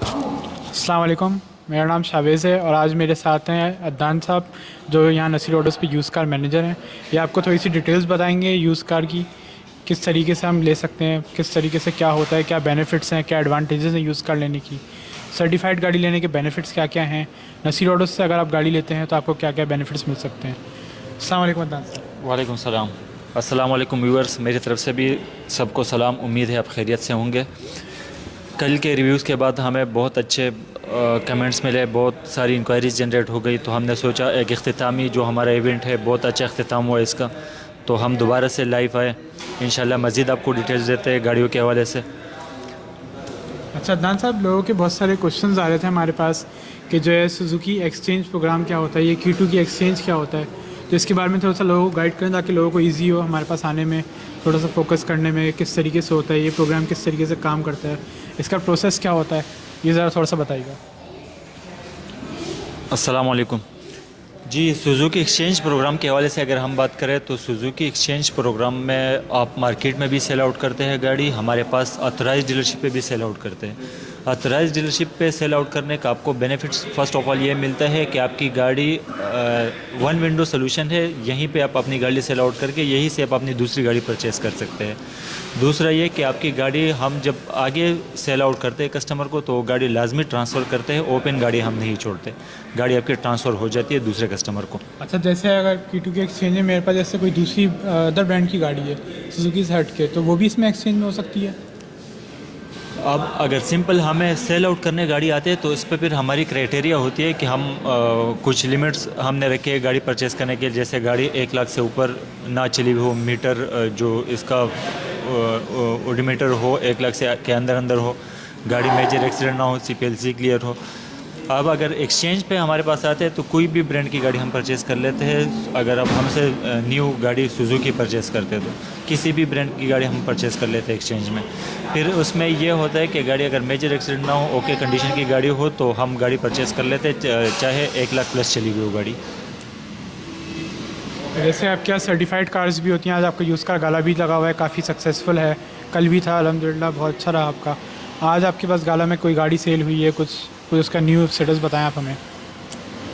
अस्सलाम वालेकुम। मेरा नाम शावेज़ है और आज मेरे साथ हैं अदनान साहब, जो यहाँ नसीर ऑटोज़ पे यूज़ कार मैनेजर हैं। ये आपको थोड़ी सी डिटेल्स बताएंगे यूज़ कार की, किस तरीके से हम ले सकते हैं, किस तरीके से क्या होता है, क्या बेनिफिट्स हैं, क्या एडवांटेजेस हैं यूज़ कार लेने की, सर्टिफाइड गाड़ी लेने के बेनिफिट्स क्या क्या हैं, नसीर ऑटोज़ से अगर आप गाड़ी लेते हैं तो आपको क्या क्या बेनिफिट्स मिल सकते हैं। अस्सलाम वालेकुम अदनान साहब। वालेकुम सलाम। अस्सलाम वालेकुम व्यूअर्स, मेरी तरफ से भी सबको सलाम। उम्मीद है आप खैरियत से होंगे। कल के रिव्यूज़ के बाद हमें बहुत अच्छे कमेंट्स मिले, बहुत सारी इंक्वायरीज़ जनरेट हो गई, तो हमने सोचा एक इख्तितामी जो हमारा इवेंट है, बहुत अच्छा इख्तिताम हुआ इसका, तो हम दोबारा से लाइव आए। इंशाल्लाह मज़ीद आपको डिटेल्स देते हैं गाड़ियों के हवाले से। अच्छा अदनान साहब, लोगों के बहुत सारे क्वेश्चंस आ रहे थे हमारे पास कि जो है सुजुकी एक्सचेंज प्रोग्राम क्या होता है, ये Q2 की एक्सचेंज क्या होता है, तो इसके बारे में थोड़ा सा लोगों को गाइड करें ताकि लोगों को इजी हो हमारे पास आने में, थोड़ा सा फोकस करने में, किस तरीके से होता है ये प्रोग्राम, किस तरीके से काम करता है, इसका प्रोसेस क्या होता है, ये ज़रा थोड़ा सा बताइएगा। अस्सलाम वालेकुम जी। सुजुकी एक्सचेंज प्रोग्राम के हवाले से अगर हम बात करें तो सुजुकी एक्सचेंज प्रोग्राम में आप मार्केट में भी सेल आउट करते हैं गाड़ी, हमारे पास ऑथराइज डीलरशिप पे भी सेल आउट करते हैं। ऑथराइज डीलरशिप पे सेल आउट करने का आपको बेनिफिट्स फर्स्ट ऑफ ऑल ये मिलता है कि आपकी गाड़ी वन विंडो सोल्यूशन है, यहीं पे आप अपनी गाड़ी सेल आउट करके यहीं से आप अपनी दूसरी गाड़ी परचेज़ कर सकते हैं। दूसरा ये कि आपकी गाड़ी हम जब आगे सेल आउट करते हैं कस्टमर को, तो वो गाड़ी लाजमी ट्रांसफ़र करते हैं, ओपन गाड़ी हम नहीं छोड़ते, गाड़ी आपकी ट्रांसफ़र हो जाती है दूसरे कस्टमर को। अच्छा, जैसे अगर Q2 की एक्सचेंज में मेरे पास जैसे कोई दूसरी अदर ब्रांड की गाड़ी है सुजुकी से हट के, तो वो भी इसमें एक्सचेंज में हो सकती है? अब अगर सिंपल हमें सेल आउट करने गाड़ी आते हैं तो इस पर फिर हमारी क्राइटेरिया होती है कि हम कुछ लिमिट्स हमने रखे हैं गाड़ी परचेज़ करने के लिए। जैसे गाड़ी 1 लाख से ऊपर ना चली हुई हो, मीटर जो इसका ओडोमीटर हो 1 लाख से के अंदर अंदर हो, गाड़ी मेजर एक्सीडेंट ना हो, CPLC क्लियर हो। अब अगर एक्सचेंज पे हमारे पास आते हैं तो कोई भी ब्रांड की गाड़ी हम परचेज़ कर लेते हैं। अगर आप हमसे न्यू गाड़ी सुजुकी परचेज़ करते हैं तो किसी भी ब्रांड की गाड़ी हम परचेज़ कर लेते हैं एक्सचेंज में। फिर उसमें ये होता है कि गाड़ी अगर मेजर एक्सीडेंट ना हो, ओके कंडीशन की गाड़ी हो, तो हम गाड़ी परचेज़ कर लेते हैं, चाहे 1 लाख प्लस चली गई हो गाड़ी। जैसे आपके यहाँ सर्टिफाइड कार्स भी होती हैं, आज आपका यूज़ कार गाला भी लगा हुआ है, काफ़ी सक्सेसफुल है, कल भी था अल्हम्दुलिल्लाह, बहुत अच्छा रहा आपका। आज आपके पास गाला में कोई गाड़ी सेल हुई है, कुछ कुछ उसका न्यू स्टेटस बताएं आप हमें।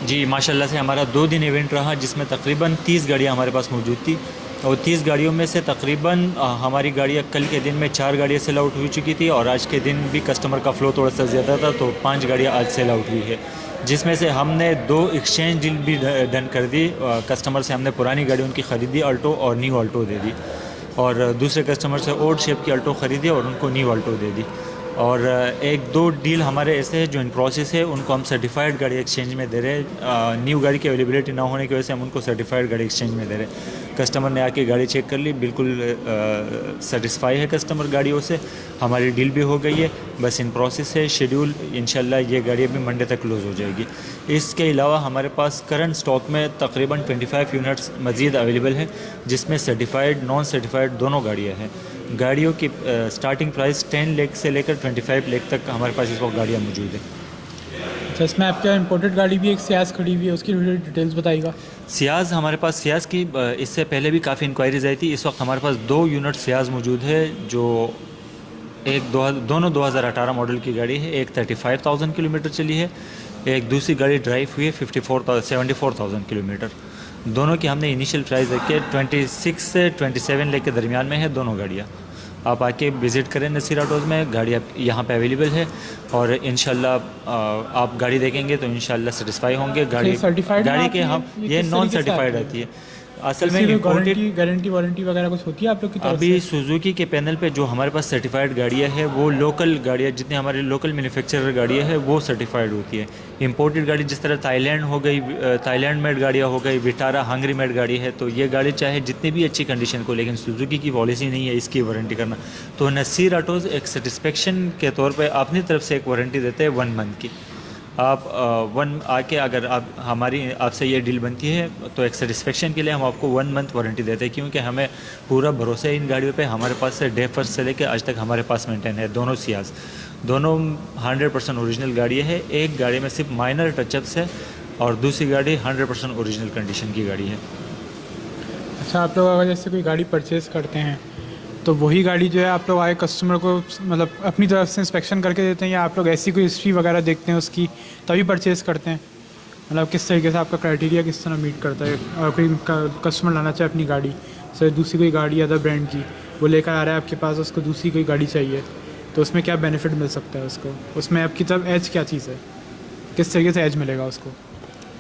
जी माशाल्लाह से हमारा 2 दिन इवेंट रहा, जिसमें तकरीबन 30 गाड़ियाँ हमारे पास मौजूद थी, और 30 गाड़ियों में से तकरीबन हमारी गाड़ियाँ कल के दिन में 4 गाड़ियाँ सेल आउट हो चुकी थी, और आज के दिन भी कस्टमर का फ़्लो थोड़ा सा ज़्यादा था, तो 5 गाड़ियाँ आज सेल आउट हुई है, जिसमें से हमने 2 एक्सचेंज डील भी डन कर दी। कस्टमर से हमने पुरानी गाड़ी उनकी ख़रीदी अल्टो और न्यू अल्टो दे दी, और दूसरे कस्टमर से ओल्ड शेप की अल्टो ख़रीदी और उनको न्यू अल्टो दे दी। और 1-2 डील हमारे ऐसे हैं जो इन प्रोसेस है, उनको हम सर्टिफाइड गाड़ी एक्सचेंज में दे रहे हैं। न्यू गाड़ी की अवेलेबिलिटी ना होने की वजह से हम उनको सर्टिफाइड गाड़ी एक्सचेंज में दे रहे हैं। कस्टमर ने आके गाड़ी चेक कर ली, बिल्कुल सेटिस्फाई है कस्टमर गाड़ियों से, हमारी डील भी हो गई है, बस इन प्रोसेस है शेड्यूल। इंशाल्लाह ये गाड़ी अभी मंडे तक क्लोज़ हो जाएगी। इसके अलावा हमारे पास करंट स्टॉक में तकरीबन 25 यूनिट्स मज़ीद अवेलेबल है, जिसमें सर्टिफाइड नॉन सर्टिफाइड दोनों गाड़ियाँ हैं। गाड़ियों की स्टार्टिंग प्राइस 10 लाख से लेकर 25 लाख तक हमारे पास इस वक्त गाड़ियाँ मौजूद हैं। अच्छा, इसमें आपके यहाँ इंपोर्टेड गाड़ी भी एक सियाज खड़ी हुई है, उसकी डिटेल्स बताइएगा। सियाज़ हमारे पास सियाज़ की इससे पहले भी काफ़ी इंक्वायरीज आई थी। इस वक्त हमारे पास 2 यूनिट सियाज़ मौजूद है, जो दोनों 2018 मॉडल की गाड़ी है। एक 35,000 किलोमीटर चली है, एक दूसरी गाड़ी ड्राइव हुई है 74,000 किलोमीटर। दोनों की हमने इनिशियल प्राइस रखी है 26 से 27 लाख के दरमियान में है दोनों गाड़ियाँ। आप आके विज़िट करें नसीर ऑटोज़ में, गाड़ी आप यहाँ पे अवेलेबल है, और इंशाल्लाह आप गाड़ी देखेंगे तो इंशाल्लाह सेटिस्फाई होंगे। गाड़ी सर्टिफाइड में गाड़ी के आती है, हम ये ये किस नॉन तरीके से सर्टिफाइड आती आती है? है असल में इसकी कोई इम्पोर्टेड। गारंटी वारंटी वगैरह कुछ होती है आप लोग की तरफ अभी से? सुजुकी के पैनल पे जो हमारे पास सर्टिफाइड गाड़ियाँ है, वो लोकल गाड़ियाँ, जितनी हमारे लोकल मैन्युफैक्चरर गाड़ियाँ है वो सर्टिफाइड होती है। इंपोर्टेड गाड़ी जिस तरह थाईलैंड हो गई, थाईलैंड मेड गाड़ियाँ हो गई, विटारा हंगरी मेड गाड़ी है, तो ये गाड़ी चाहे जितनी भी अच्छी कंडीशन को, लेकिन सुजुकी की पॉलिसी नहीं है इसकी वारंटी करना। तो नसीर ऑटोज़ एक सेटिस्फेक्शन के तौर पर अपनी तरफ से एक वारंटी देते हैं 1 मंथ की। आप वन आके अगर आप हमारी आपसे ये डील बनती है तो एक सेटिस्फेक्शन के लिए हम आपको 1 मंथ वारंटी देते हैं, क्योंकि हमें पूरा भरोसा है इन गाड़ियों पे। हमारे पास से डे फर्स्ट से लेकर आज तक हमारे पास मेंटेन है दोनों सियाज, दोनों 100% ओरिजिनल गाड़ी है। एक गाड़ी में सिर्फ माइनर टचअप्स है और दूसरी गाड़ी 100% ओरिजिनल कंडीशन की गाड़ी है। अच्छा, आप लोग अगर जैसे कोई गाड़ी परचेज़ करते हैं तो वही गाड़ी जो है आप लोग आए कस्टमर को मतलब अपनी तरफ से इंस्पेक्शन करके देते हैं, या आप लोग ऐसी कोई हिस्ट्री वगैरह देखते हैं उसकी तभी परचेज़ करते हैं? मतलब किस तरीके से आपका क्राइटेरिया किस तरह मीट करता है? और कोई कस्टमर लाना चाहे अपनी गाड़ी से दूसरी कोई गाड़ी अदर ब्रांड की, वो लेकर आ रहा है आपके पास, उसको दूसरी कोई गाड़ी चाहिए, तो उसमें क्या बेनिफिट मिल सकता है उसको? उसमें आपकी तरफ एज क्या चीज़ है, किस तरीके से एज मिलेगा उसको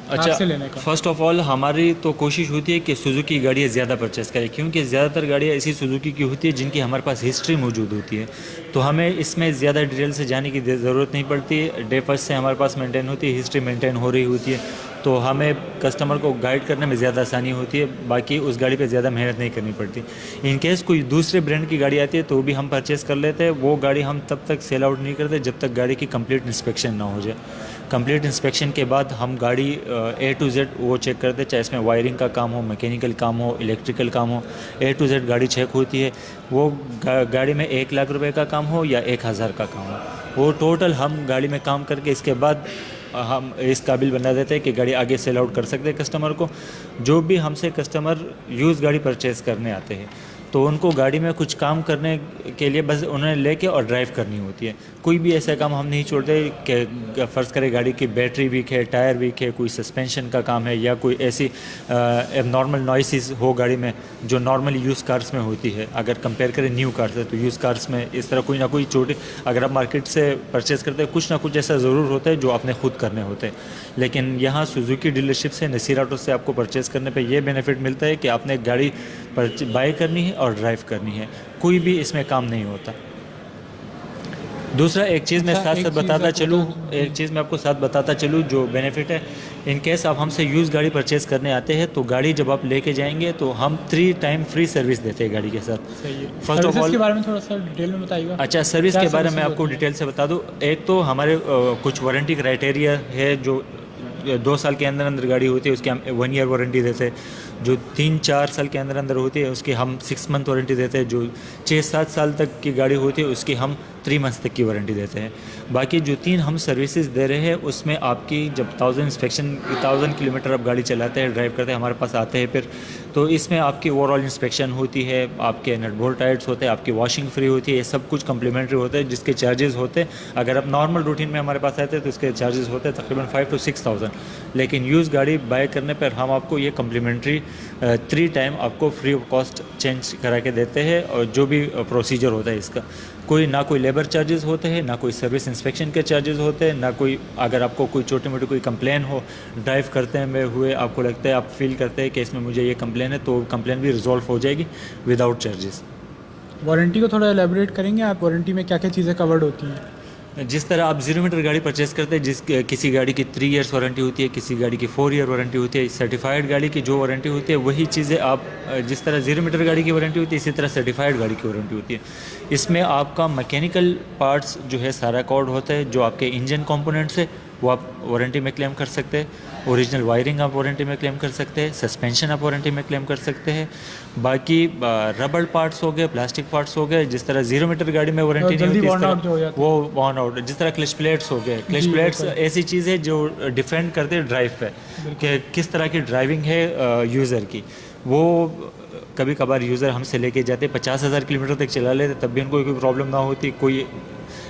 आपसे लेने का? फर्स्ट ऑफ ऑल हमारी तो कोशिश होती है कि सुजुकी गाड़ियाँ ज़्यादा परचेस करें, क्योंकि ज़्यादातर गाड़ियाँ ऐसी सुजुकी की होती है जिनकी हमारे पास हिस्ट्री मौजूद होती है, तो हमें इसमें ज़्यादा डिटेल से जाने की ज़रूरत नहीं पड़ती। डे फर्स्ट से हमारे पास मेंटेन होती है, हिस्ट्री मेंटेन हो रही होती है, तो हमें कस्टमर को गाइड करने में ज़्यादा आसानी होती है, बाकी उस गाड़ी पे ज़्यादा मेहनत नहीं करनी पड़ती। इन केस कोई दूसरे ब्रांड की गाड़ी आती है तो भी हम परचेस कर लेते हैं। वो गाड़ी हम तब तक सेल आउट नहीं करते जब तक गाड़ी की कंप्लीट इंस्पेक्शन ना हो जाए। कंप्लीट इंस्पेक्शन के बाद हम गाड़ी A to Z वो चेक करते हैं, चाहे इसमें वायरिंग का काम हो, मैकेनिकल काम हो, इलेक्ट्रिकल काम हो, A to Z गाड़ी चेक होती है। वो गाड़ी में 1 लाख रुपए का काम हो या 1,000 का काम हो, वो टोटल हम गाड़ी में काम करके इसके बाद हम इस काबिल बना देते हैं कि गाड़ी आगे सेल आउट कर सकते हैं कस्टमर को। जो भी हमसे कस्टमर यूज़ गाड़ी परचेज़ करने आते हैं तो उनको गाड़ी में कुछ काम करने के लिए बस उन्हें लेके और ड्राइव करनी होती है। कोई भी ऐसा काम हम नहीं छोड़ते कि फ़र्ज़ करें गाड़ी की बैटरी वीक है, टायर वीक है, कोई सस्पेंशन का काम है, या कोई ऐसी एबनॉर्मल नॉइसेस हो गाड़ी में जो नॉर्मली यूज़ कार्स में होती है। अगर कंपेयर करें न्यू कार्स से, तो यूज़ कार्स में इस तरह कोई ना कोई छोटी, अगर आप मार्केट से परचेज़ करते हैं कुछ ना कुछ ऐसा ज़रूर होता है जो आपने खुद करने होते हैं। लेकिन यहाँ सुजुकी डीलरशिप से, नसीर ऑटो से आपको परचेज़ करने पे ये बेनिफिट मिलता है कि आपने गाड़ी बाय करनी है और ड्राइव करनी है, कोई भी इसमें काम नहीं होता। दूसरा एक चीज़ मैं अच्छा, साथ एक साथ चीज़ बताता आपको चलूँ, तो एक चीज़ मैं आपको साथ बताता चलूँ जो बेनिफिट है। इन केस आप हमसे यूज़ गाड़ी परचेज़ करने आते हैं तो गाड़ी जब आप लेके जाएंगे तो हम 3 टाइम फ्री सर्विस देते हैं गाड़ी के साथ। सही है। फर्स्ट ऑफ सर्विसेज ऑल, के बारे में थोड़ा सा डिटेल में बताइएगा। अच्छा, सर्विस क्या के बारे में सर्विसेज आपको होती हैं? डिटेल से बता दूं। एक तो हमारे कुछ वारंटी क्राइटेरिया है, जो 2 साल के अंदर अंदर गाड़ी होती है उसकी हम 1 ईयर वारंटी देते हैं। जो 3-4 साल के अंदर अंदर होती है उसकी हम 6 मंथ वारंटी देते हैं। जो 6-7 साल तक की गाड़ी होती है उसकी हम 3 मंथ्स तक की वारंटी देते हैं। बाकी जो 3 हम सर्विसेज दे रहे हैं उसमें आपकी जब 1000 किलोमीटर आप गाड़ी चलाते हैं, ड्राइव करते हैं, हमारे पास आते हैं फिर, तो इसमें आपकी ओवरऑल इंस्पेक्शन होती है, आपके नट बोल्ट टाइट्स होते हैं, आपकी वॉशिंग फ्री होती है, ये सब कुछ कम्प्लीमेंट्री होता है, जिसके चार्जेस होते हैं। अगर आप नॉर्मल रूटीन में हमारे पास आते हैं तो इसके चार्जेस होते हैं तकरीबन 5 to 6,000। लेकिन यूज़ गाड़ी बाय करने पर हम आपको ये कम्प्लीमेंट्री 3 टाइम आपको फ्री ऑफ कॉस्ट चेंज करा के देते हैं। और जो भी प्रोसीजर होता है इसका, कोई लेबर चार्जेस होते हैं, ना कोई सर्विस इंस्पेक्शन के चार्जेस होते हैं, ना कोई, अगर आपको कोई छोटी मोटी कोई कंप्लेन हो ड्राइव करते हुए आपको लगता है, आप फील करते हैं कि इसमें मुझे ये कंप्लेन है, तो कंप्लेन भी रिजॉल्व हो जाएगी विदाउट चार्जेस। वारंटी को थोड़ा एलेबोरेट करेंगे आप? वारंटी में क्या क्या चीज़ें कवर्ड होती हैं? जिस तरह आप 0 मीटर गाड़ी परचेस करते हैं, किसी गाड़ी की 3 इयर्स वारंटी होती है, किसी गाड़ी की 4 ईयर वारंटी होती है। सर्टिफाइड गाड़ी की जो वारंटी होती है वही चीज़ें आप, जिस तरह 0 मीटर गाड़ी की वारंटी होती है इसी तरह सर्टिफाइड गाड़ी की वारंटी होती है। इसमें आपका मैकेनिकल पार्ट्स जो है सारा कवर्ड होता है। जो आपके इंजन कंपोनेंट्स है वो आप वारंटी में क्लेम कर सकते हैं। ओरिजिनल वायरिंग आप वारंटी में क्लेम कर सकते हैं। सस्पेंशन आप वारंटी में क्लेम कर सकते हैं। बाकी रबड़ पार्ट्स हो गए, प्लास्टिक पार्ट्स हो गए, जिस तरह 0 मीटर गाड़ी में वारंटी नहीं जल्दी होती, इस worn out जो हो तरह जाती वो वॉर्न आउट। जिस तरह क्लच प्लेट्स हो गए, क्लच जी, प्लेट्स बिल्कुल। ऐसी चीज़ है जो डिफेंड करते हैं ड्राइव पे कि किस तरह की ड्राइविंग है यूज़र की। वो कभी कभार यूज़र हमसे लेके जाते 50,000 किलोमीटर तक चला लेते, तब भी उनको कोई प्रॉब्लम ना होती। कोई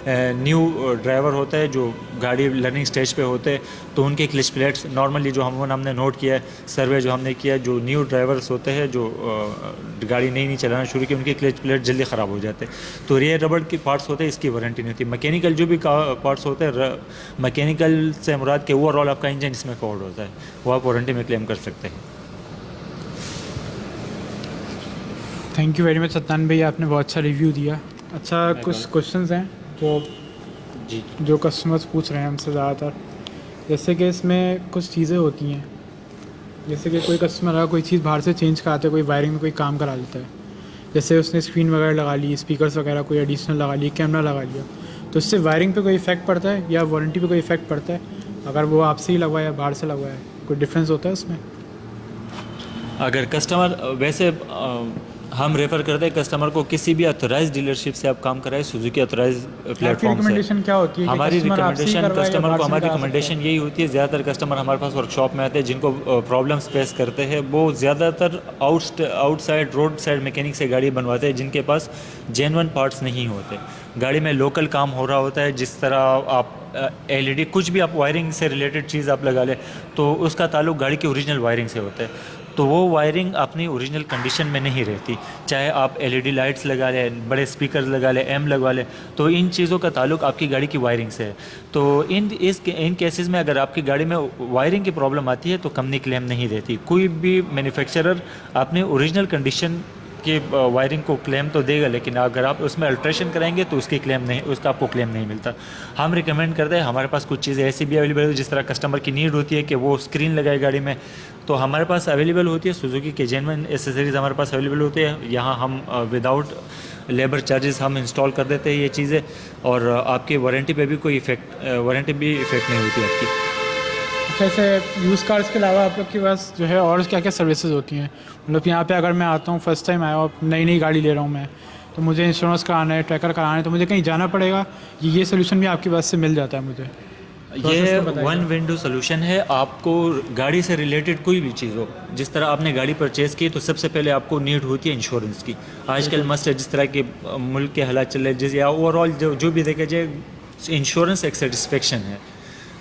न्यू ड्राइवर होता है जो गाड़ी लर्निंग स्टेज पे होते हैं, तो उनके क्लच प्लेट्स नॉर्मली जो हमने नोट किया है, सर्वे जो हमने किया है, जो न्यू ड्राइवर्स होते हैं जो गाड़ी नई चलाना शुरू की, उनके क्लच प्लेट जल्दी ख़राब हो जाते हैं। तो रेयर रबड़ के पार्ट्स होते हैं, इसकी वारंटी नहीं होती। मैकेनिकल जो भी पार्ट्स होते हैं, मैकेनिकल से मुराद के ओवरऑल आपका इंजन इसमें कवर्ड होता है, वो आप वारंटी में क्लेम कर सकते हैं। थैंक यू वेरी मच सत्तान भाई, आपने बहुत अच्छा रिव्यू दिया। अच्छा, कुछ क्वेश्चंस हैं जो कस्टमर्स पूछ रहे हैं हमसे ज़्यादातर, जैसे कि इसमें कुछ चीज़ें होती हैं, जैसे कि कोई कस्टमर अगर कोई चीज़ बाहर से चेंज कराते, कोई वायरिंग में कोई काम करा लेता है, जैसे उसने स्क्रीन वगैरह लगा ली, स्पीकर्स वगैरह कोई एडिशनल लगा ली, कैमरा लगा लिया, तो इससे वायरिंग पे कोई इफेक्ट पड़ता है या वारंटी पे कोई इफेक्ट पड़ता है? अगर वो आपसे ही लगवाया बाहर से लगवाया, कोई डिफरेंस होता है उसमें? अगर कस्टमर वैसे हम रेफ़र करते हैं कस्टमर को किसी भी अथोराइज डीलरशिप से आप काम कराएं, सुजुकी अथोराइज आपकी प्लेटफॉर्म से। रिकमेंडेशन क्या होती है कि हमारी कस्टमर आपसे ही रिकमेंडेशन करवाए या कस्टमर बाहर को से भी हमारी करा सकते रिकमेंडेशन हैं? यही होती है, ज़्यादातर कस्टमर हमारे पास वर्कशॉप में आते हैं जिनको प्रॉब्लम्स फेस करते हैं, वो ज़्यादातर आउटसाइड रोड साइड मैकेनिक से गाड़ी बनवाते हैं जिनके पास जेन्युइन पार्ट्स नहीं होते। गाड़ी में लोकल काम हो रहा होता है, जिस तरह आप एलईडी कुछ भी आप वायरिंग से रिलेटेड चीज़ आप लगा लें तो उसका ताल्लुक गाड़ी की ओरिजिनल वायरिंग से होता है, तो वो वायरिंग अपनी ओरिजिनल कंडीशन में नहीं रहती। चाहे आप एलईडी लाइट्स लगा लें, बड़े स्पीकर्स लगा लें, एम लगवा लें, तो इन चीज़ों का ताल्लुक आपकी गाड़ी की वायरिंग से है। तो इन केसेस में अगर आपकी गाड़ी में वायरिंग की प्रॉब्लम आती है तो कंपनी क्लेम नहीं देती। कोई भी मैन्युफैक्चरर अपने ओरिजिनल कंडीशन कि वायरिंग को क्लेम तो देगा, लेकिन अगर आप उसमें अल्ट्रेशन कराएंगे तो उसकी क्लेम नहीं, उसका आपको क्लेम नहीं मिलता। हम रिकमेंड करते हैं, हमारे पास कुछ चीज़ें ऐसी भी अवेलेबल है जिस तरह कस्टमर की नीड होती है कि वो स्क्रीन लगाए गाड़ी में, तो हमारे पास अवेलेबल होती है। सुजुकी के जेन्युइन एसेसरीज़ हमारे पास अवेलेबल होती है। यहाँ हम विदाउट लेबर चार्जेस हम इंस्टॉल कर देते हैं ये चीज़ें, और आपकी वारंटी पे भी कोई वारंटी भी इफ़ेक्ट नहीं होती आपकी। जैसे यूज़ कार्स के अलावा आप लोग के पास जो है और क्या क्या सर्विसेज होती हैं? मतलब यहाँ पे अगर मैं आता हूँ, फर्स्ट टाइम आया हूँ, नई नई गाड़ी ले रहा हूँ मैं, तो मुझे इंश्योरेंस कराना है, ट्रैकर कराना है, तो मुझे कहीं जाना पड़ेगा? ये सोल्यूशन भी आपके पास से मिल जाता है मुझे? ये वन विंडो सोल्यूशन है। आपको गाड़ी से रिलेटेड कोई भी चीज़ हो, जिस तरह आपने गाड़ी परचेज़ की तो सबसे पहले आपको नीड होती है इंश्योरेंस की। आजकल मस्ट है, जिस तरह के मुल्क के हालात चल रहे हैं, जिस या ओवरऑल जो भी देखा जाए, इंश्योरेंस एक सेटिस्फेक्शन है।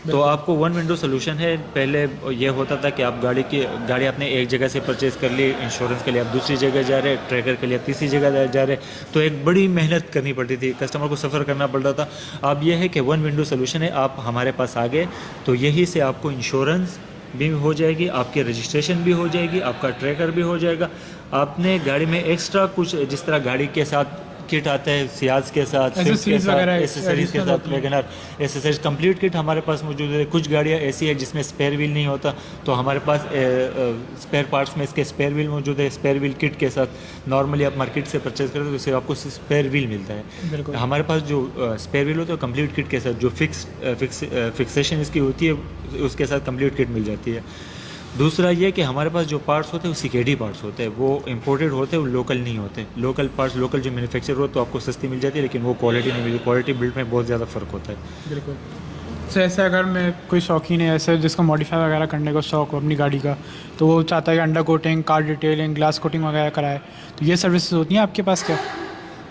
तो आपको वन विंडो सोल्यूशन है। पहले ये होता था कि आप गाड़ी आपने एक जगह से परचेज़ कर ली, इंश्योरेंस के लिए आप दूसरी जगह जा रहे, ट्रैकर के लिए तीसरी जगह जा रहे, तो एक बड़ी मेहनत करनी पड़ती थी, कस्टमर को सफ़र करना पड़ता था। अब यह है कि वन विंडो सोल्यूशन है, आप हमारे पास आ गए तो यही से आपको इंश्योरेंस भी हो जाएगी, आपकी रजिस्ट्रेशन भी हो जाएगी, आपका ट्रैकर भी हो जाएगा। आपने गाड़ी में एक्स्ट्रा कुछ, जिस तरह गाड़ी के साथ किट आता है, सियाज के साथ, Accessories वगैरह, एसेसरीज के साथ, वैगनर एसेसरीज कंप्लीट किट हमारे पास मौजूद है। कुछ गाड़ियाँ ऐसी है जिसमें स्पेयर व्हील नहीं होता, तो हमारे पास स्पेयर पार्ट्स में इसके स्पेयर व्हील मौजूद है। स्पेयर व्हील किट के साथ नॉर्मली आप मार्केट से परचेज करते हो तो उससे आपको स्पेयर व्हील मिलता है। हमारे पास जो स्पेयर व्हील होता है कंप्लीट किट के साथ, जो फिक्सेशन इसकी होती है उसके साथ कंप्लीट किट मिल जाती है। दूसरा ये कि हमारे पास जो पार्ट्स होते हैं वो सीकेडी पार्ट्स होते हैं, वो इंपोर्टेड होते हैं, वो लोकल नहीं होते। लोकल पार्ट्स, लोकल जो मैन्युफैक्चर हो तो आपको सस्ती मिल जाती है, लेकिन वो क्वालिटी नहीं मिलती। क्वालिटी बिल्ड में बहुत ज़्यादा फ़र्क होता है। बिल्कुल। तो ऐसे अगर मैं कोई शौकीन है ऐसे जिसको मॉडिफाई वगैरह करने का शौक हो अपनी गाड़ी का, तो वो चाहता है कि under coating, car detailing, glass coating वगैरह कराए, तो ये सर्विसेज होती हैं आपके पास क्या?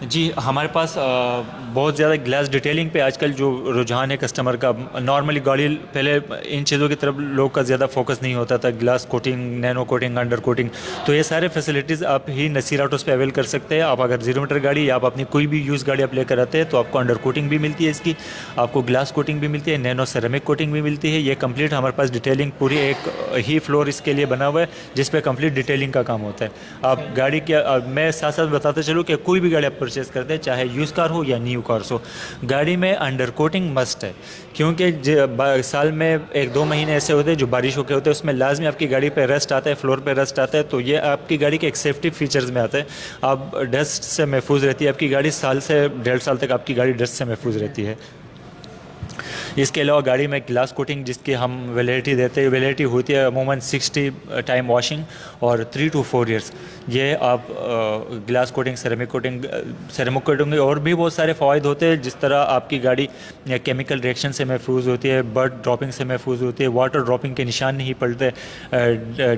जी, हमारे पास बहुत ज़्यादा ग्लास डिटेलिंग पे आजकल जो रुझान है कस्टमर का, नॉर्मली गाड़ी पहले इन चीज़ों की तरफ लोग का ज़्यादा फोकस नहीं होता था, glass coating, nano coating, under coating, तो ये सारे फैसिलिटीज़ आप ही नसीर ऑटोज़ पे अवेल कर सकते हैं। आप अगर 0 मीटर गाड़ी या आप अपनी कोई भी यूज़ गाड़ी आप लेकर आते हैं तो आपको अंडर कोटिंग भी मिलती है इसकी, आपको ग्लास कोटिंग भी मिलती है, नैनो सेरेमिक कोटिंग भी मिलती है। ये कंप्लीट हमारे पास डिटेलिंग पूरी एक ही फ्लोर इसके लिए बना हुआ है जिस पे कंप्लीट डिटेलिंग का काम होता है। आप गाड़ी के मैं साथ साथ बताते चलूँ कि कोई भी गाड़ी आप परचेज़ करते हैं, चाहे यूज़ कार हो या न्यू कार्स हो, गाड़ी में अंडर कोटिंग मस्ट है, क्योंकि साल में 1-2 महीने ऐसे होते हैं जो बारिशों के होते हैं, उसमें लाजमी आपकी गाड़ी पे रस्ट आता है, फ्लोर पे रस्ट आता है, तो ये आपकी गाड़ी के एक सेफ्टी फीचर्स में आता है। आप डस्ट से महफूज रहती है आपकी गाड़ी, साल से 1.5 साल तक आपकी गाड़ी डस्ट से महफूज रहती है। इसके अलावा गाड़ी में ग्लास कोटिंग जिसकी हम वैलिडिटी देते हैं, वैलिडिटी होती है अमूमन 60 टाइम वॉशिंग और 3 to 4 ईयर्स। ये आप ग्लास कोटिंग, सेरेमिक कोटिंग और भी बहुत सारे फ़ायदे होते हैं, जिस तरह आपकी गाड़ी केमिकल रिएक्शन से महफूज होती है, बर्ड ड्रॉपिंग से महफूज होती है, वाटर ड्रॉपिंग के निशान नहीं पड़ते,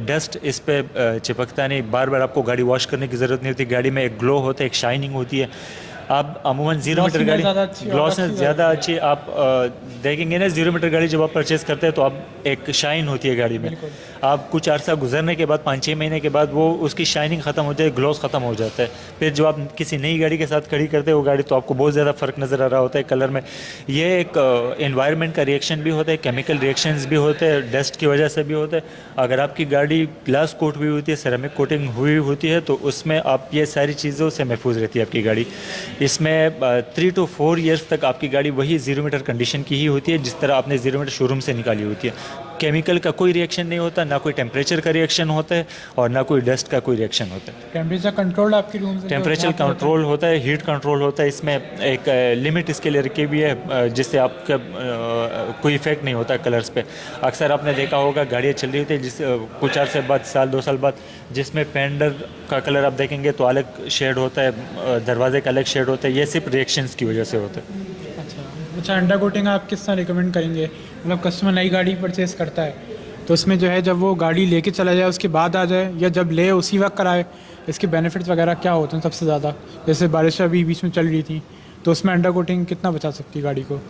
डस्ट इस पर चिपकता नहीं, बार बार आपको गाड़ी वॉश करने की ज़रूरत नहीं होती, गाड़ी में एक ग्लो होता है, एक शाइनिंग होती है। आप अमूमन 0 मीटर गाड़ी ग्लॉसनेस ज़्यादा अच्छी आप देखेंगे ना, 0 मीटर गाड़ी जब आप परचेज़ करते हैं तो आप एक शाइन होती है गाड़ी में, आप कुछ अर्सा गुजरने के बाद 5-6 महीने के बाद वो उसकी शाइनिंग ख़त्म हो जाए, ग्लॉस ख़त्म हो जाता है। फिर जब आप किसी नई गाड़ी के साथ खड़ी करते हो वो गाड़ी, तो आपको बहुत ज़्यादा फ़र्क नज़र आ रहा होता है कलर में। ये एक एनवायरनमेंट का रिएक्शन भी होता है, केमिकल रिएक्शंस भी होते हैं, डस्ट की वजह से भी होता है। अगर आपकी गाड़ी ग्लास कोट हुई होती है, सेरेमिक कोटिंग हुई होती है, तो उसमें आप ये सारी चीज़ों से महफूज रहती है आपकी गाड़ी। इसमें 3 to 4 ईयर्स तक आपकी गाड़ी वही 0 मीटर कंडीशन की ही होती है जिस तरह आपने 0 मीटर शोरूम से निकाली होती है। केमिकल का कोई रिएक्शन नहीं होता, ना कोई टेम्परेचर का रिएक्शन होता है और ना कोई डस्ट का कोई रिएक्शन होता है। टेम्परेचर कंट्रोल आपकी रूम से टेम्परेचर कंट्रोल होता है, हीट कंट्रोल होता है, इसमें एक लिमिट इसके लिए रखी हुई है जिससे आपका कोई इफेक्ट नहीं होता कलर्स पे। अक्सर आपने देखा होगा गाड़ियाँ चल रही होती है जिस कुछ अर्से बाद, साल 2 साल बाद, जिसमें पेंडर का कलर आप देखेंगे तो अलग शेड होता है, दरवाजे का अलग शेड होता है, ये सिर्फ रिएक्शंस की वजह से होता है। अच्छा, अंडर कोटिंग आप किस तरह रिकमेंड करेंगे? मतलब कस्टमर नई गाड़ी परचेज़ करता है तो उसमें जो है जब वो गाड़ी लेके चला जाए उसके बाद आ जाए या जब ले उसी वक्त कराए, इसके बेनिफिट्स वगैरह क्या होते हैं सबसे ज़्यादा? जैसे बारिश अभी बीच में चल रही थी तो उसमें अंडर कोटिंग कितना बचा सकती है गाड़ी को?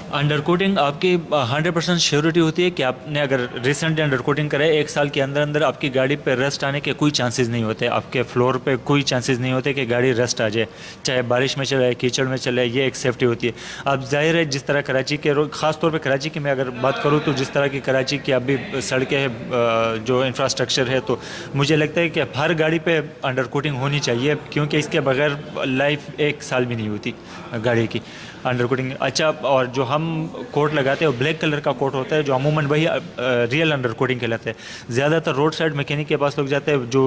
अंडर कोटिंग आपकी 100% श्योरिटी होती है कि आपने अगर रिसेंटली अंडर कोटिंग करा है, 1 साल के अंदर अंदर आपकी गाड़ी पे रस्ट आने के कोई चांसेस नहीं होते, आपके फ्लोर पे कोई चांसेस नहीं होते कि गाड़ी रस्ट आ जाए, चाहे बारिश में चले कीचड़ में चले, ये एक सेफ्टी होती है। अब जाहिर है जिस तरह कराची के ख़ास तौर पे कराची की मैं अगर बात करूँ तो जिस तरह की कराची की अभी सड़कें हैं, जो इंफ्रास्ट्रक्चर है, तो मुझे लगता है कि हर गाड़ी पे अंडर कोटिंग होनी चाहिए क्योंकि इसके बगैर लाइफ 1 साल भी नहीं होती गाड़ी की अंडर कोटिंग। अच्छा, और जो हम कोट लगाते हैं वो ब्लैक कलर का कोट होता है जो अमूमन वही रियल अंडर कोटिंग कहलाते हैं। ज़्यादातर रोड साइड मैकेनिक के पास लोग जाते हैं जो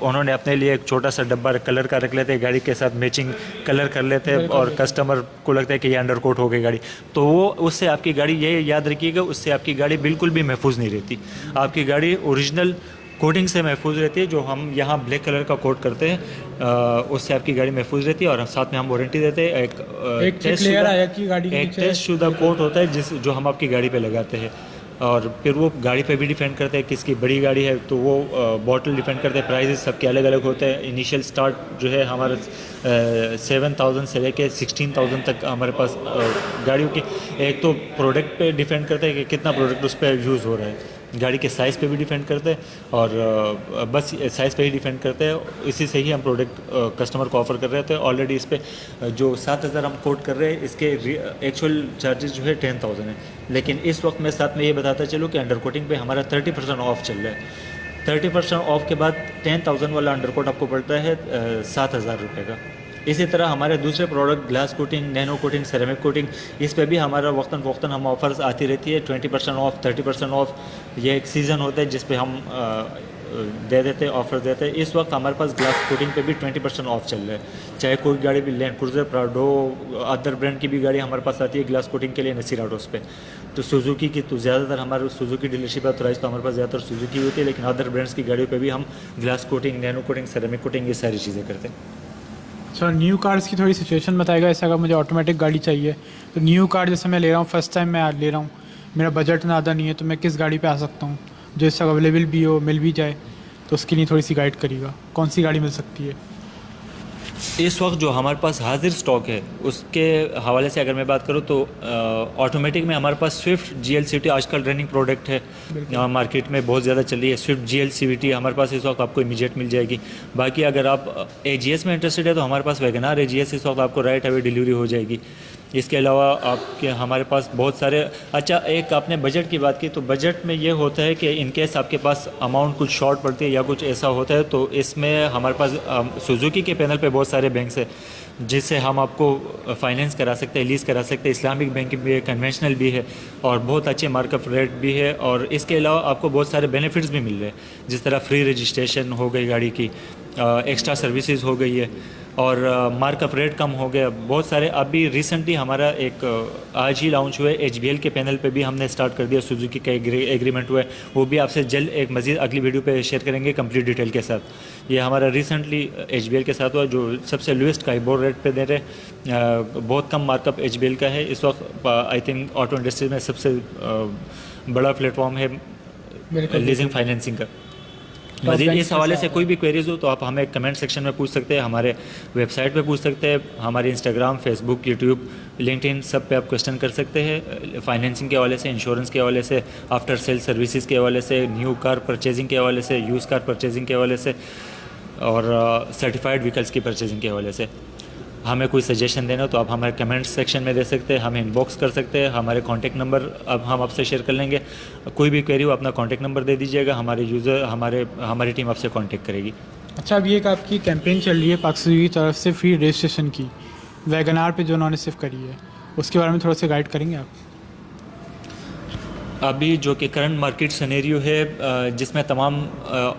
उन्होंने अपने लिए एक छोटा सा डब्बा कलर का रख लेते हैं, गाड़ी के साथ मैचिंग कलर कर लेते हैं और कस्टमर को लगता है कि ये अंडर कोट हो गई गाड़ी, तो वो उससे आपकी गाड़ी, ये याद रखिएगा, उससे आपकी गाड़ी बिल्कुल भी महफूज नहीं रहती। आपकी गाड़ी ओरिजिनल कोटिंग से महफूज रहती है, जो हम यहाँ ब्लैक कलर का कोट करते हैं उससे आपकी गाड़ी महफूज रहती है। और साथ में हम वारंटी देते हैं, एक टेस्ट शुदा कोट होता है जो हम आपकी गाड़ी पे लगाते हैं, और फिर वो गाड़ी पे भी डिपेंड करता है किसकी बड़ी गाड़ी है तो वो बॉटल डिपेंड करते हैं, प्राइसेस सबके अलग अलग होते हैं। इनिशियल स्टार्ट जो है हमारा 7,000 से लेके 16,000 तक हमारे पास गाड़ियों की, एक तो प्रोडक्ट पे डिपेंड करता है कि कितना प्रोडक्ट उस पर यूज़ हो रहा है, गाड़ी के साइज़ पे भी डिपेंड करते हैं और बस साइज़ पे ही डिपेंड करते हैं। इसी से ही हम प्रोडक्ट कस्टमर को ऑफ़र कर रहे थे। ऑलरेडी इस पे जो 7,000 हम कोट कर रहे हैं, इसके एक्चुअल चार्जेस जो है 10,000 है, लेकिन इस वक्त मैं साथ में ये बताता चलूँ कि अंडर कोटिंग पे हमारा 30% ऑफ चल रहा है। 30% ऑफ के बाद 10,000 वाला अंडर कोट आपको पड़ता है 7,000 रुपये का। इसी तरह हमारे दूसरे product glass coating, nano coating, ceramic coating, इस पे भी हमारा वक्तन फ़वक्तन हम ऑफ़र्स आती रहती है। 20% ऑफ, 30% ऑफ, ये एक सीज़न होता है जिस पे हम दे देते हैं, ऑफ़र देते हैं। इस वक्त हमारे पास ग्लास कोटिंग पे भी 20% ऑफ चल रहा है। चाहे कोई गाड़ी भी, land cruiser, Prado, other brand की भी गाड़ी हमारे पास आती है ग्लास कोटिंग के लिए नसीर ऑटोज़ पे। तो सुजुकी की तो ज़्यादातर हमारे सुजुकी डीलरशिप ऑथराइज़ तो हमारे पास ज़्यादातर सुजुकी होती है, लेकिन अदर ब्रांड्स की गाड़ियों पे भी हम glass coating, nano coating, ceramic coating, ये सारी चीज़ें करते हैं। सर, न्यू कार्स की थोड़ी सिचुएशन बताएगा। ऐसा अगर मुझे ऑटोमेटिक गाड़ी चाहिए तो न्यू कार जैसे मैं ले रहा हूँ, फर्स्ट टाइम मैं ले रहा हूँ, मेरा बजट ज़्यादा नहीं है, तो मैं किस गाड़ी पे आ सकता हूँ जो इससे अवेलेबल भी हो, मिल भी जाए, तो उसके लिए थोड़ी सी गाइड करिएगा, कौन सी गाड़ी मिल सकती है? इस वक्त जो हमारे पास हाजिर स्टॉक है उसके हवाले से अगर मैं बात करूँ तो ऑटोमेटिक में हमारे पास स्विफ्ट GL CVT आजकल रनिंग प्रोडक्ट है, मार्केट में बहुत ज़्यादा चल रही है। स्विफ्ट GL CVT हमारे पास इस वक्त आपको इमीडिएट मिल जाएगी। बाकी अगर आप AGS में इंटरेस्टेड है तो हमारे पास वैगनार AGS इस वक्त आपको राइट अवे डिलीवरी हो जाएगी। इसके अलावा आपके हमारे पास बहुत सारे, अच्छा एक आपने बजट की बात की, तो बजट में ये होता है कि इन केस आपके पास अमाउंट कुछ शॉर्ट पड़ती है या कुछ ऐसा होता है तो इसमें हमारे पास सुजुकी के पैनल पे बहुत सारे बैंक्स हैं जिससे हम आपको फाइनेंस करा सकते हैं, लीज़ करा सकते हैं। इस्लामिक बैंक भी है, कन्वेंशनल भी है और बहुत अच्छे मार्कअप रेट भी है। और इसके अलावा आपको बहुत सारे बेनिफिट्स भी मिल रहे हैं, जिस तरह फ्री रजिस्ट्रेशन हो गई गाड़ी की, एक्स्ट्रा सर्विसेज हो गई है और मार्कअप रेट कम हो गया बहुत सारे। अभी रिसेंटली हमारा एक आज ही लॉन्च हुआ है HBL के पैनल पे भी हमने स्टार्ट कर दिया, सुजुकी का एग्रीमेंट हुआ है, वो भी आपसे जल्द एक मज़ीद अगली वीडियो पे शेयर करेंगे कंप्लीट डिटेल के साथ। ये हमारा रिसेंटली HBL के साथ हुआ जो सबसे लोएस्ट काइबोर रेट पे दे रहे, बहुत कम मार्कअप HBL का है इस वक्त। आई थिंक ऑटो इंडस्ट्री में सबसे बड़ा प्लेटफॉर्म है लीजिंग फाइनेंसिंग का। मज़ीद इस हवाले से कोई भी क्वेरीज हो तो आप हमें कमेंट सेक्शन में पूछ सकते हैं, हमारे वेबसाइट पे पूछ सकते हैं, हमारे इंस्टाग्राम, फेसबुक, यूट्यूब, लिंक्डइन सब पे आप क्वेश्चन कर सकते हैं। फाइनेंसिंग के हवाले से, इंश्योरेंस के हवाले से, आफ्टर सेल सर्विसेज के हवाले से, न्यू कार परचेजिंग के हवाले से, यूज़ कार परचेजिंग के हवाले से और सर्टिफाइड व्हीकल्स की परचेजिंग के हवाले से हमें कोई सजेशन देना तो आप हमारे कमेंट सेक्शन में दे सकते हैं, हमें इनबॉक्स कर सकते हैं। हमारे कॉन्टैक्ट नंबर अब हम आपसे शेयर कर लेंगे, कोई भी क्वेरी हो अपना कॉन्टैक्ट नंबर दे दीजिएगा, हमारी टीम आपसे कॉन्टैक्ट करेगी। अच्छा, अभी एक आपकी कैंपेन चल रही है पाकिस्तान की तरफ से फ्री रजिस्ट्रेशन की वैगनार पे जो उन्होंने सिर्फ करी है, उसके बारे में थोड़ा सा गाइड करेंगे आप? अभी जो कि करंट मार्केट सिनेरियो है जिसमें तमाम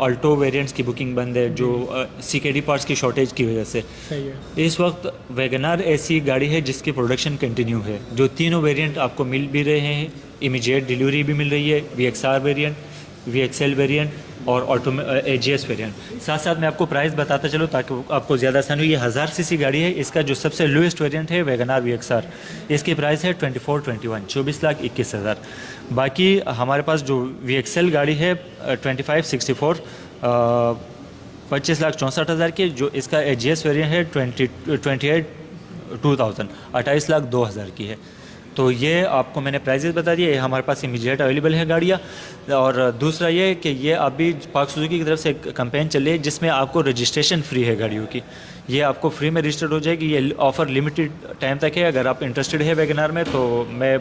ऑल्टो वेरिएंट्स की बुकिंग बंद है जो सीकेडी पार्ट्स की शॉर्टेज की वजह से। सही है। इस वक्त वैगनार ऐसी गाड़ी है जिसकी प्रोडक्शन कंटिन्यू है, जो तीनों वेरिएंट आपको मिल भी रहे हैं, इमीडिएट डिलीवरी भी मिल रही है, VXR वेरिएंट, VXL वेरिएंट और AGS वेरिएंट। साथ साथ मैं आपको प्राइस बताता चलूँ ताकि आपको ज़्यादा आसान हो। ये 1000 सीसी गाड़ी है, इसका जो सबसे लोएस्ट वेरिएंट है वैगनार VXR, इसकी प्राइस है 2421, 24,21,000। बाकी हमारे पास जो VXL गाड़ी है 2564 25,64,000 की, जो इसका AGS वेरिएंट है 28,02,000, 28,02,000 की है। तो ये आपको मैंने प्राइजेस बता दिए, ये हमारे पास इमीडिएट अवेलेबल है गाड़ियाँ। और दूसरा ये कि ये अभी पाक सुजुकी की तरफ से एक कैंपेन चल रही है जिसमें आपको रजिस्ट्रेशन फ्री है गाड़ियों की, ये आपको फ्री में रजिस्टर्ड हो जाएगी। ये ऑफ़र लिमिटेड टाइम तक है, अगर आप इंटरेस्टेड है वैगनार में तो मैं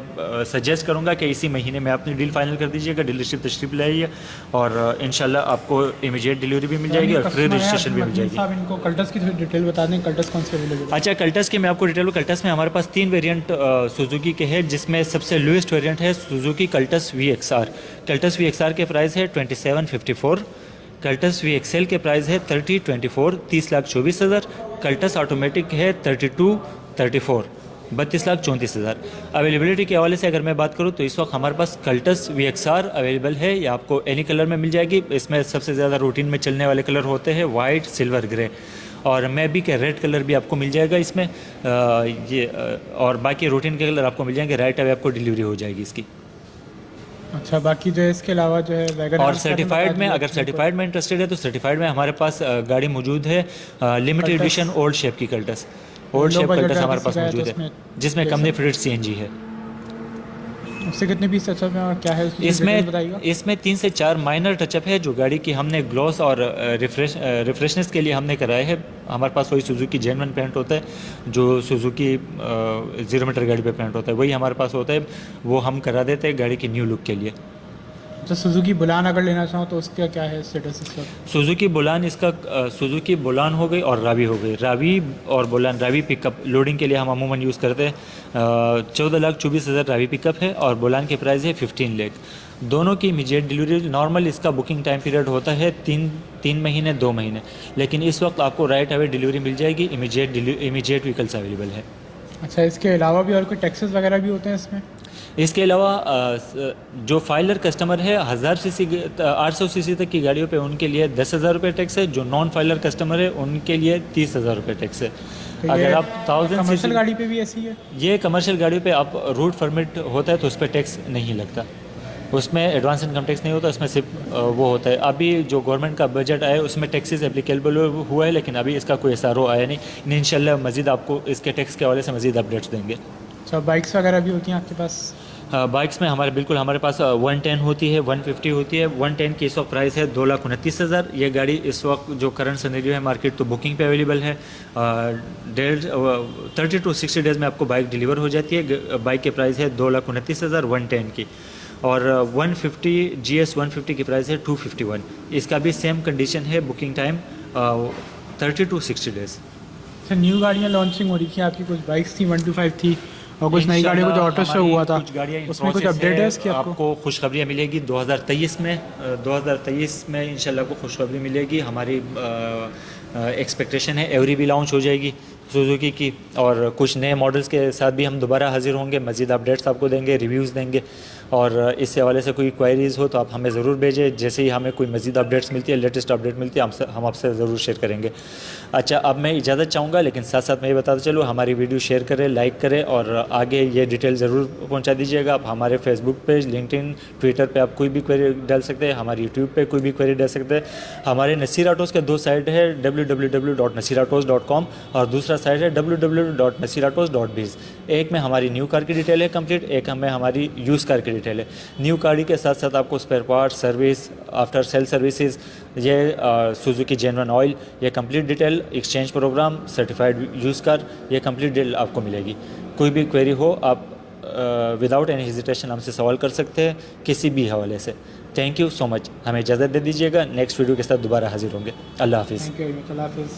सजेस्ट करूँगा कि इसी महीने में अपनी डील फाइनल कर दीजिएगा, डीलरशिप तशरीफ लाइए और इंशाल्लाह आपको इमीडिएट डिलीवरी भी मिल जाएगी और फ्री रजिस्ट्रेशन भी मिल जाएगी। साहब इनको कल्टस की थोड़ी डिटेल बता दें, कल्टस कौन से अवेलेबल है? अच्छा, कल्टस की मैं आपको डिटेल, कल्टस में हमारे पास 3 वेरिएंट सुजुकी के हैं, जिसमें सबसे लोएस्ट वेरिएंट है Suzuki Cultus VXR। Cultus VXR के प्राइस है 2754, कल्टस VXL के प्राइस है 3024, 30,24,000। कल्टस ऑटोमेटिक है 3234, 32,34,000। अवेलेबिलिटी के हवाले से अगर मैं बात करूं तो इस वक्त हमारे पास कल्टस VXR अवेलेबल है, ये आपको एनी कलर में मिल जाएगी। इसमें सबसे ज़्यादा रूटीन में चलने वाले कलर होते हैं वाइट, सिल्वर, ग्रे और मैं भी के रेड कलर भी आपको मिल जाएगा इसमें। और बाकी रूटीन के कलर आपको मिल जाएंगे, राइट अवे आपको डिलीवरी हो जाएगी इसकी। अच्छा, बाकी जो है इसके अलावा जो है वैगनार और सर्टिफाइड में, अगर सर्टिफाइड में इंटरेस्टेड है तो सर्टिफाइड में हमारे पास गाड़ी मौजूद है, लिमिटेड एडिशन ओल्ड शेप की कल्टस, ओल्ड शेप कल्टस हमारे पास मौजूद है जिसमें कंपनी फिटेड CNG है। उससे कितने पीस टचअप हैं और क्या है उसकी इसमें बताइएगा? इसमें 3 से 4 माइनर टचअप है जो गाड़ी की हमने ग्लॉस और रिफ्रेशनेस के लिए हमने कराए हैं। हमारे पास वही सुजुकी जेन्युइन पेंट होता है जो सुजुकी 0 मीटर गाड़ी पे पेंट होता है, वही हमारे पास होता है, वो हम करा देते हैं गाड़ी की न्यू लुक के लिए। तो सुजुकी बुलान अगर लेना चाहो तो उसका क्या है स्टेटस इसका? सुजुकी बुलान, इसका सुजुकी बुलान हो गई और रावी हो गई। रावी और बुलान, रावी पिकअप लोडिंग के लिए हम अमूमन यूज़ करते हैं। 14,24,000 रावी पिकअप है और बुलान की प्राइस है 15 लाख। दोनों की इमीडिएट डिलीवरी, नॉर्मल इसका बुकिंग टाइम पीरियड होता है 3 महीने 2 महीने, लेकिन इस वक्त आपको राइट अवे डिलीवरी मिल जाएगी, इमीडिएट व्हीकल्स अवेलेबल है। अच्छा, इसके अलावा भी और कोई टैक्सेस वगैरह भी होते हैं इसमें? इसके अलावा जो फाइलर कस्टमर है 1000 सीसी 800 सीसी तक की गाड़ियों पे उनके लिए 10,000 रुपये टैक्स है, जो नॉन फाइलर कस्टमर है उनके लिए 30,000 रुपये टैक्स है। तो अगर आप 1000 कमर्शियल गाड़ी पे भी ऐसी है? ये कमर्शियल गाड़ियों पे आप रूट परमिट होता है तो उस पर टैक्स नहीं लगता, उसमें एडवांस इनकम टैक्स नहीं होता, उसमें सिर्फ वो होता है। अभी जो गवर्नमेंट का बजट आया उसमें टैक्सेस एप्लीकेबल हुआ है, लेकिन अभी इसका कोई SRO आया नहीं। इंशाल्लाह मज़ीद आपको इसके टैक्स के हवाले से मज़ीद अपडेट्स देंगे। अच्छा, बाइक्स वगैरह भी होती हैं आपके पास? बाइक्स में हमारे पास 110 होती है, 150 होती है। 110 की इस वक्त प्राइस है 2,29,000। ये गाड़ी इस वक्त जो करंट सिनेरियो है मार्केट तो बुकिंग पे अवेलेबल है। 30 to 60 डेज़ में आपको बाइक डिलीवर हो जाती है। बाइक की प्राइस है 2,29,000 110 की। और 150 GS 150 की प्राइस है 251। इसका भी सेम कंडीशन है, बुकिंग टाइम 30 to 60 डेज़। अच्छा, न्यू गाड़ियाँ लॉन्चिंग हो रही थी आपकी, कुछ बाइक्स थी 125 थी और कुछ नई गाड़ियों को जो ऑटो शो हुआ था, उसमें कुछ अपडेट है इसकी? आपको खुशखबरियाँ मिलेगी 2023 में इंशाल्लाह को खुशखबरी मिलेगी। हमारी एक्सपेक्टेशन है एवरी भी लॉन्च हो जाएगी सुजुकी की, और कुछ नए मॉडल्स के साथ भी हम दोबारा हाजिर होंगे, मज़ीद अपडेट्स आपको देंगे, रिव्यूज़ देंगे। और इस हवाले से कोई क्वायरीज़ हो तो आप हमें ज़रूर भेजें, जैसे ही हमें कोई मज़ीद अपडेट्स मिलती है, लेटेस्ट अपडेट मिलती है, हम आपसे ज़रूर शेयर करेंगे। अच्छा, अब मैं इजाज़त चाहूँगा, लेकिन साथ साथ मैं ये बताता चलूँ, हमारी वीडियो शेयर करें, लाइक करें और आगे ये डिटेल ज़रूर पहुँचा दीजिएगा। आप हमारे फेसबुक पेज, लिंक्डइन, ट्विटर पर आप कोई भी क्वेरी डाल सकते हैं, हमारे यूट्यूब पर कोई भी क्वेरी डाल सकते हैं। हमारे नसीर ऑटोज़ के 2 साइट है, www.nasirautos.com और दूसरा साइट है www.nasirautos.biz। एक में हमारी न्यू कार की डिटेल है कंप्लीट, एक में हमारी यूज़ कार की डिटेल है। न्यू गाड़ी के साथ साथ आपको spare part, service, after sale services, ये सुजुकी जेन्युइन ऑयल, ये complete detail, exchange programme, certified use car, ये कंप्लीट डिटेल आपको मिलेगी। कोई भी क्वेरी हो आप विदाउट एनी हेजिटेशन हमसे सवाल कर सकते हैं किसी भी हवाले से। थैंक यू सो मच, हमें इजाज़त दे दीजिएगा, नेक्स्ट वीडियो के साथ दोबारा हाजिर होंगे। अल्लाह हाफिज़। थैंक यू, अल्लाह हाफिज़।